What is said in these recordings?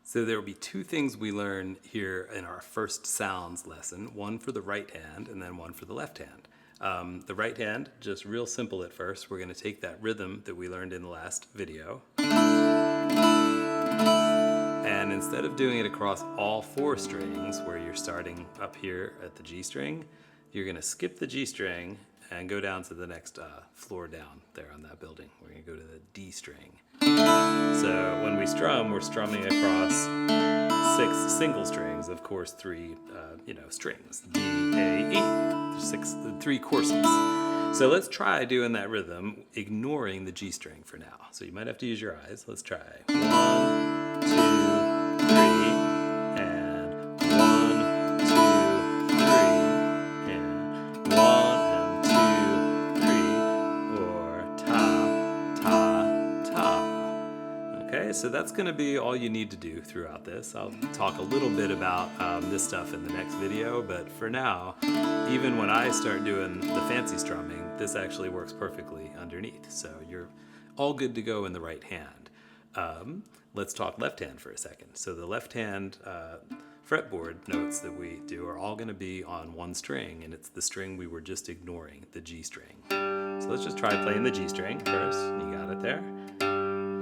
So there will be two things we learn here in our first sounds lesson, one for the right hand and then one for the left hand. The right hand, just real simple at first, we're going to take that rhythm that we learned in the last video, and instead of doing it across all four strings where you're starting up here at the G string, you're going to skip the G string and go down to the next floor down there on that building. We're going to go to the D string. So when we strum, we're strumming across 6 single strings, of course 3 strings, D, A, E. There's 3 courses. So let's try doing that rhythm, ignoring the G string for now. So you might have to use your eyes. Let's try 1, 2, 3, and 1, 2, 3, and 1 and 2, 3, or ta, ta, ta. Okay, so that's going to be all you need to do throughout this. I'll talk a little bit about this stuff in the next video, but for now, even when I start doing the fancy strumming, this actually works perfectly underneath. So you're all good to go in the right hand. Let's talk left hand for a second. So the left hand fretboard notes that we do are all going to be on one string, and it's the string we were just ignoring, the G string. So let's just try playing the G string first. You got it there?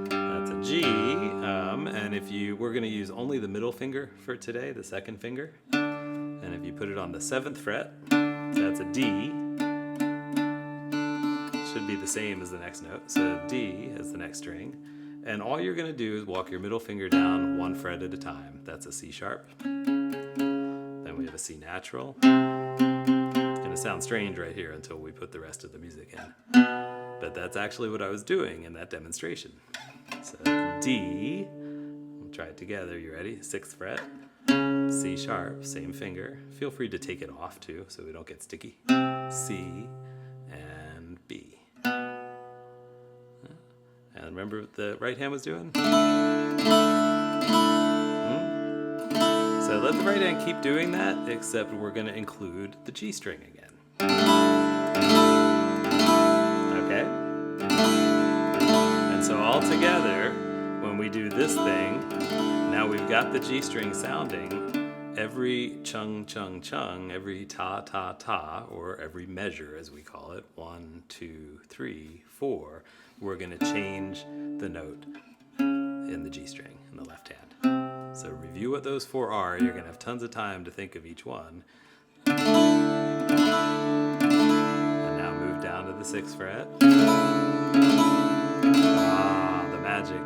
That's a G, and we're going to use only the middle finger for today, the second finger. And if you put it on the 7th fret, that's a D. Should be the same as the next note. So D is the next string. And all you're going to do is walk your middle finger down 1 fret at a time. That's a C sharp. Then we have a C natural. Going to sound strange right here until we put the rest of the music in. But that's actually what I was doing in that demonstration. So D, we'll try it together. You ready? 6th fret. C sharp, same finger. Feel free to take it off too so we don't get sticky. C and B. And remember what the right hand was doing? So let the right hand keep doing that, except we're going to include the G string again. Okay? And so all together, when we do this thing, now we've got the G string sounding. Every chung, chung, chung, every ta, ta, ta, or every measure as we call it, 1, 2, 3, 4, we're going to change the note in the G string in the left hand. So review what those 4 are. You're going to have tons of time to think of each one. And now move down to the 6th fret. Ah, the magic.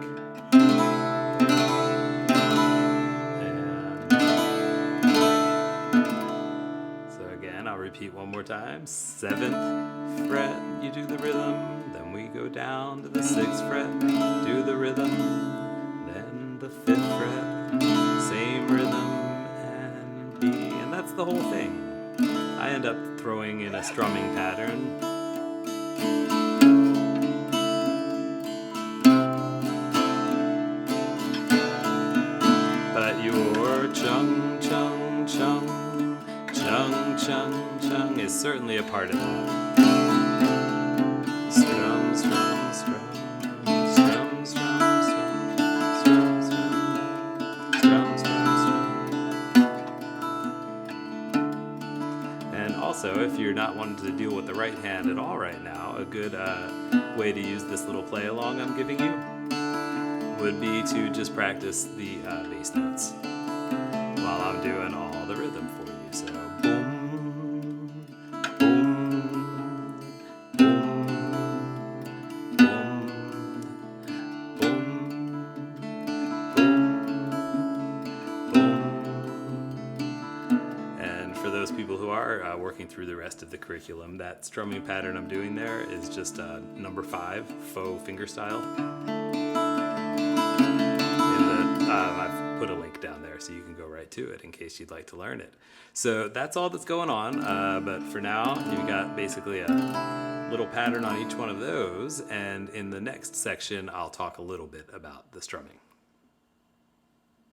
I'll repeat one more time. 7th fret, you do the rhythm. Then we go down to the 6th fret, do the rhythm. Then the 5th fret, same rhythm, and B. And that's the whole thing. I end up throwing in a strumming pattern. But your chung, chung, chung, chung, chung, chung is certainly a part of that. Strum, strum, strum, strum, strum, strum, strum, strum, strum, strum, strum. And also, if you're not wanting to deal with the right hand at all right now, a good way to use this little play along I'm giving you would be to just practice the bass notes while I'm doing all the rhythm for you. So boom, boom, boom, boom, boom, boom, boom. And for those people who are working through the rest of the curriculum, that strumming pattern I'm doing there is just number 5, faux fingerstyle. I've put a link down there so you can go right to it in case you'd like to learn it. So that's all that's going on, but for now you've got basically a little pattern on each one of those, and in the next section I'll talk a little bit about the strumming.